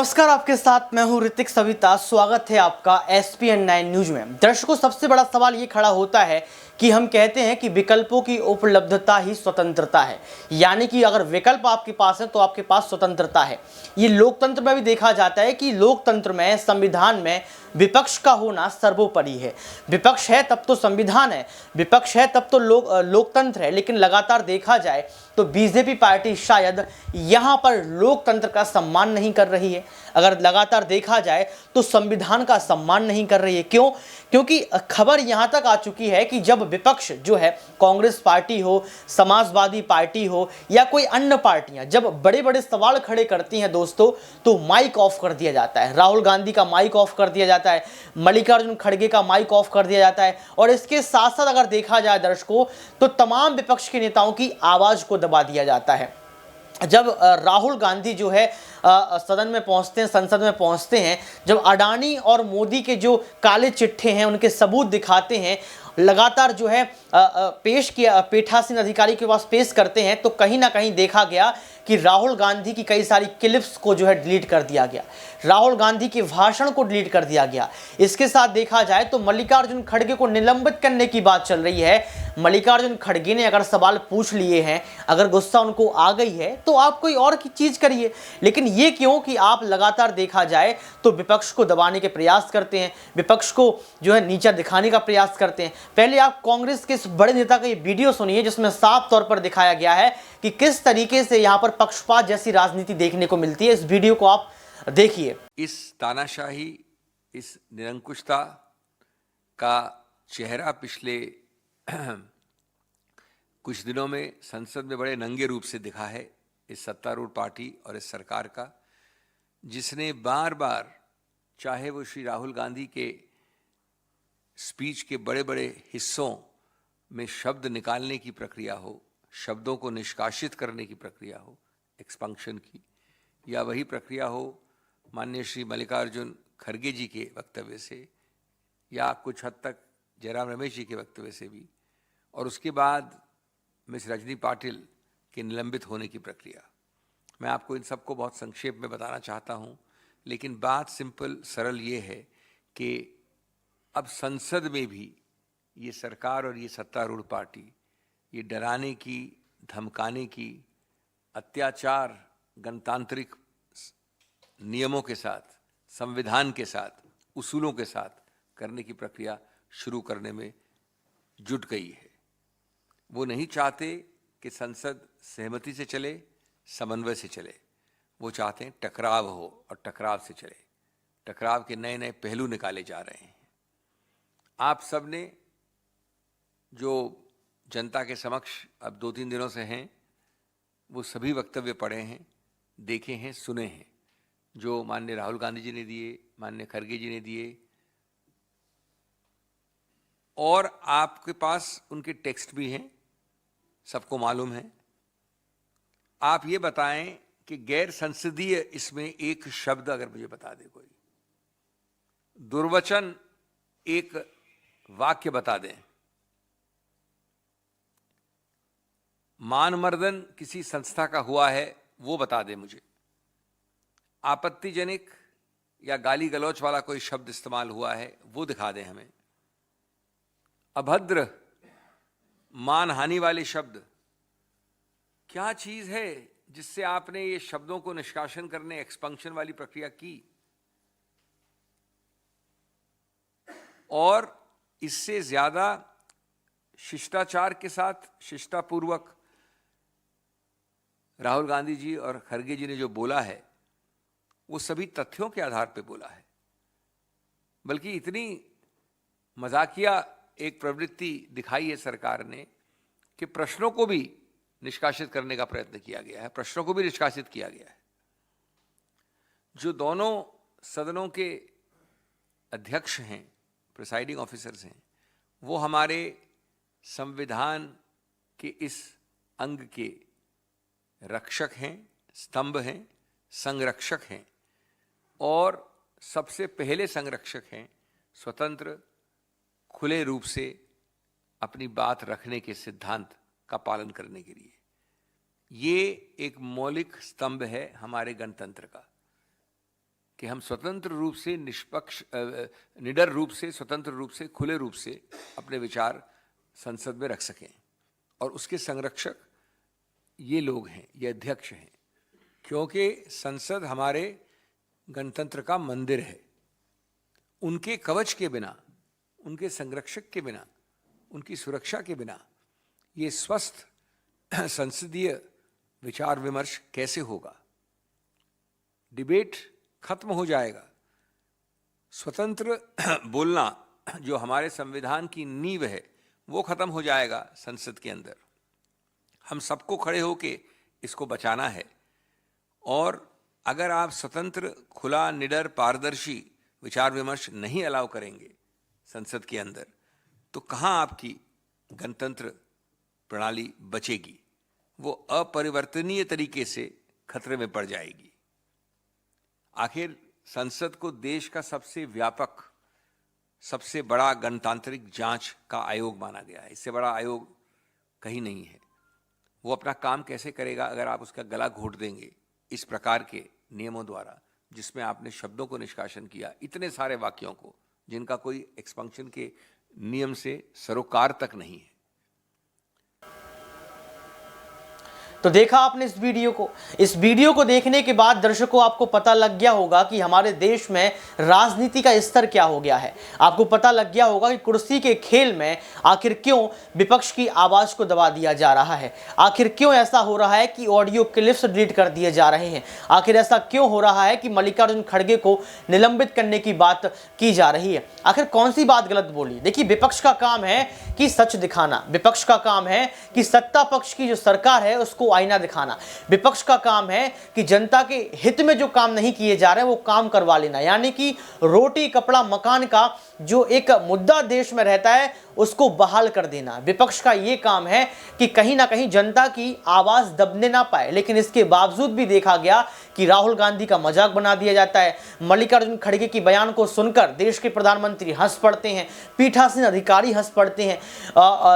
नमस्कार, आपके साथ मैं हूं ऋतिक सविता। स्वागत है आपका SPN9 न्यूज में। दर्शकों, सबसे बड़ा सवाल ये खड़ा होता है कि हम कहते हैं कि विकल्पों की उपलब्धता ही स्वतंत्रता है, यानी कि अगर विकल्प आपके पास है तो आपके पास स्वतंत्रता है। ये लोकतंत्र में भी देखा जाता है कि लोकतंत्र में, संविधान में विपक्ष का होना सर्वोपरि है। विपक्ष है तब तो संविधान है, विपक्ष है तब तो लोकतंत्र है। लेकिन लगातार देखा जाए तो बीजेपी पार्टी शायद यहाँ पर लोकतंत्र का सम्मान नहीं कर रही है। अगर लगातार देखा जाए तो संविधान का सम्मान नहीं कर रही है। क्यों? क्योंकि खबर यहाँ तक आ चुकी है कि जब विपक्ष जो है, कांग्रेस पार्टी हो, समाजवादी पार्टी हो या कोई अन्य पार्टियां, जब बड़े बड़े सवाल खड़े करती हैं दोस्तों, तो माइक ऑफ कर दिया जाता है। राहुल गांधी का माइक ऑफ कर दिया जाता है, मल्लिकार्जुन खड़गे का माइक ऑफ कर दिया जाता है, और इसके साथ साथ अगर देखा जाए दर्शकों, तो तमाम विपक्ष के नेताओं की आवाज को दबा दिया जाता है। जब राहुल गांधी जो है सदन में पहुंचते हैं, संसद में पहुंचते हैं, जब अडानी और मोदी के जो काले चिट्ठे हैं उनके सबूत दिखाते हैं, लगातार जो है पेश किया, पीठासीन अधिकारी के पास पेश करते हैं, तो कहीं ना कहीं देखा गया कि राहुल गांधी की कई सारी क्लिप्स को जो है डिलीट कर दिया गया, राहुल गांधी के भाषण को डिलीट कर दिया गया। इसके साथ देखा जाए तो मल्लिकार्जुन खड़गे को निलंबित करने की बात चल रही है। मल्लिकार्जुन खड़गे ने अगर सवाल पूछ लिए हैं, अगर गुस्सा उनको आ गई है, तो आप कोई और की चीज करिए। लेकिन ये क्यों कि आप लगातार देखा जाए तो विपक्ष को दबाने के प्रयास करते हैं, विपक्ष को जो है नीचा दिखाने का प्रयास करते हैं। पहले आप कांग्रेस के इस बड़े नेता का ये वीडियो सुनिए, जिसमें साफ तौर पर दिखाया गया है कि किस तरीके से यहां पर पक्षपात जैसी राजनीति देखने को मिलती है। इस वीडियो को आप देखिए। इस तानाशाही, इस निरंकुशता का चेहरा पिछले कुछ दिनों में संसद में बड़े नंगे रूप से दिखा है इस सत्तारूढ़ पार्टी और इस सरकार का, जिसने बार बार, चाहे वो श्री राहुल गांधी के स्पीच के बड़े बड़े हिस्सों में शब्द निकालने की प्रक्रिया हो, शब्दों को निष्कासित करने की प्रक्रिया हो, एक्सपंक्शन की, या वही प्रक्रिया हो माननीय श्री मल्लिकार्जुन खड़गे जी के वक्तव्य से, या कुछ हद तक जयराम रमेश जी के वक्तव्य से भी, और उसके बाद मिस रजनी पाटिल के निलंबित होने की प्रक्रिया। मैं आपको इन सबको बहुत संक्षेप में बताना चाहता हूं, लेकिन बात सिंपल सरल ये है कि अब संसद में भी ये सरकार और ये सत्तारूढ़ पार्टी ये डराने की, धमकाने की, अत्याचार गणतांत्रिक नियमों के साथ, संविधान के साथ, उसूलों के साथ करने की प्रक्रिया शुरू करने में जुट गई है। वो नहीं चाहते कि संसद सहमति से चले, समन्वय से चले। वो चाहते हैं टकराव हो और टकराव से चले। टकराव के नए नए पहलू निकाले जा रहे हैं। आप सब ने जो जनता के समक्ष अब 2-3 दिनों से हैं, वो सभी वक्तव्य पढ़े हैं, देखे हैं, सुने हैं, जो माननीय राहुल गांधी जी ने दिए, माननीय खड़गे जी ने दिए, और आपके पास उनके टेक्स्ट भी हैं, सबको मालूम है। आप ये बताएं कि गैर संसदीय इसमें एक शब्द अगर मुझे बता दे, कोई दुर्वचन एक वाक्य बता दें, मानमर्दन किसी संस्था का हुआ है वो बता दें मुझे, आपत्तिजनक या गाली गलौच वाला कोई शब्द इस्तेमाल हुआ है वो दिखा दें हमें, अभद्र, मानहानि वाले शब्द। क्या चीज है जिससे आपने ये शब्दों को निष्कासन करने, एक्सपंक्शन वाली प्रक्रिया की? और इससे ज्यादा शिष्टाचार के साथ, शिष्टापूर्वक राहुल गांधी जी और खड़गे जी ने जो बोला है वो सभी तथ्यों के आधार पर बोला है। बल्कि इतनी मजाकिया एक प्रवृत्ति दिखाई है सरकार ने कि प्रश्नों को भी निष्कासित करने का प्रयत्न किया गया है, प्रश्नों को भी निष्कासित किया गया है। जो दोनों सदनों के अध्यक्ष हैं, प्रिसाइडिंग ऑफिसर्स हैं, वो हमारे संविधान के इस अंग के रक्षक हैं, स्तंभ हैं, संरक्षक हैं, और सबसे पहले संरक्षक हैं स्वतंत्र, खुले रूप से अपनी बात रखने के सिद्धांत का पालन करने के लिए। ये एक मौलिक स्तंभ है हमारे गणतंत्र का। कि हम स्वतंत्र रूप से निष्पक्ष निडर रूप से, स्वतंत्र रूप से, खुले रूप से अपने विचार संसद में रख सकें। और उसके संरक्षक ये लोग हैं, ये अध्यक्ष हैं, क्योंकि संसद हमारे गणतंत्र का मंदिर है। उनके कवच के बिना, उनके संरक्षक के बिना, उनकी सुरक्षा के बिना ये स्वस्थ संसदीय विचार विमर्श कैसे होगा? डिबेट खत्म हो जाएगा। स्वतंत्र बोलना जो हमारे संविधान की नींव है वो खत्म हो जाएगा संसद के अंदर। हम सबको खड़े होके इसको बचाना है। और अगर आप स्वतंत्र, खुला, निडर, पारदर्शी विचार विमर्श नहीं अलाउ करेंगे संसद के अंदर, तो कहाँ आपकी गणतंत्र प्रणाली बचेगी? वो अपरिवर्तनीय तरीके से खतरे में पड़ जाएगी। आखिर संसद को देश का सबसे व्यापक, सबसे बड़ा गणतांत्रिक जांच का आयोग माना गया है। इससे बड़ा आयोग कहीं नहीं है। वो अपना काम कैसे करेगा अगर आप उसका गला घोट देंगे इस प्रकार के नियमों द्वारा, जिसमें आपने शब्दों को निष्कासन किया, इतने सारे वाक्यों को, जिनका कोई एक्सपंक्शन के नियम से सरोकार तक नहीं है। तो देखा आपने इस वीडियो को देखने के बाद दर्शकों आपको पता लग गया होगा कि हमारे देश में राजनीति का स्तर क्या हो गया है। आपको पता लग गया होगा कि कुर्सी के खेल में आखिर क्यों विपक्ष की आवाज को दबा दिया जा रहा है। आखिर क्यों ऐसा हो रहा है कि ऑडियो क्लिप्स डिलीट कर दिए जा रहे हैं। आखिर ऐसा क्यों हो रहा है कि मल्लिकार्जुन खड़गे को निलंबित करने की बात की जा रही है। आखिर कौन सी बात गलत बोली? देखिए, विपक्ष का काम है कि सच दिखाना, विपक्ष का काम है कि सत्ता पक्ष की जो सरकार है उसको आईना दिखाना। विपक्ष का काम है कि जनता के हित में जो काम नहीं किए जा रहे हैं वो काम करवा लेना, यानी कि रोटी कपड़ा मकान का जो एक मुद्दा देश में रहता है उसको बहाल कर देना। विपक्ष का ये काम है कि कहीं ना कहीं जनता की आवाज दबने ना पाए। लेकिन इसके बावजूद भी देखा गया कि राहुल गांधी का मजाक बना दिया जाता है। मल्लिकार्जुन खड़गे की बयान को सुनकर देश के प्रधानमंत्री हंस पड़ते हैं, पीठासीन अधिकारी हंस पड़ते हैं,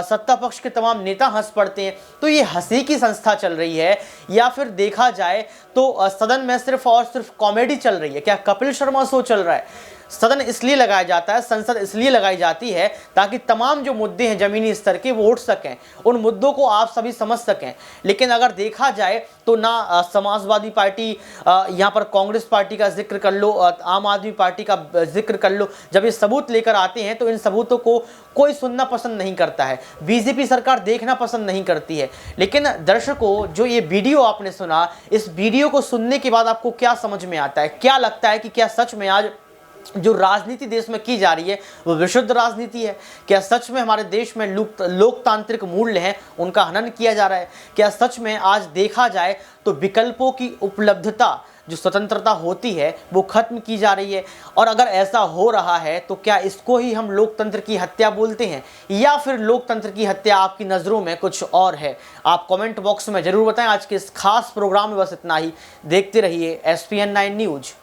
सत्ता पक्ष के तमाम नेता हंस पड़ते हैं। तो ये हंसी की संस्था चल रही है या फिर देखा जाए तो सदन में सिर्फ और सिर्फ कॉमेडी चल रही है? क्या कपिल शर्मा शो चल रहा है? सदन इसलिए लगाया जाता है, संसद इसलिए लगाई जाती है ताकि तमाम जो मुद्दे हैं जमीनी स्तर के वो उठ सकें, उन मुद्दों को आप सभी समझ सकें। लेकिन अगर देखा जाए तो ना समाजवादी पार्टी, यहाँ पर कांग्रेस पार्टी का जिक्र कर लो, आम आदमी पार्टी का जिक्र कर लो, जब ये सबूत लेकर आते हैं तो इन सबूतों को कोई सुनना पसंद नहीं करता है। बीजेपी सरकार देखना पसंद नहीं करती है। लेकिन दर्शकों, जो ये वीडियो आपने सुना, इस वीडियो को सुनने के बाद आपको क्या समझ में आता है? क्या लगता है कि क्या सच में आज जो राजनीति देश में की जा रही है वो विशुद्ध राजनीति है? क्या सच में हमारे देश में लोकतांत्रिक मूल्य हैं उनका हनन किया जा रहा है? क्या सच में आज देखा जाए तो विकल्पों की उपलब्धता, जो स्वतंत्रता होती है, वो खत्म की जा रही है? और अगर ऐसा हो रहा है तो क्या इसको ही हम लोकतंत्र की हत्या बोलते हैं, या फिर लोकतंत्र की हत्या आपकी नज़रों में कुछ और है? आप कमेंट बॉक्स में जरूर बताएं। आज के इस खास प्रोग्राम में बस इतना ही। देखते रहिए SPN9 न्यूज।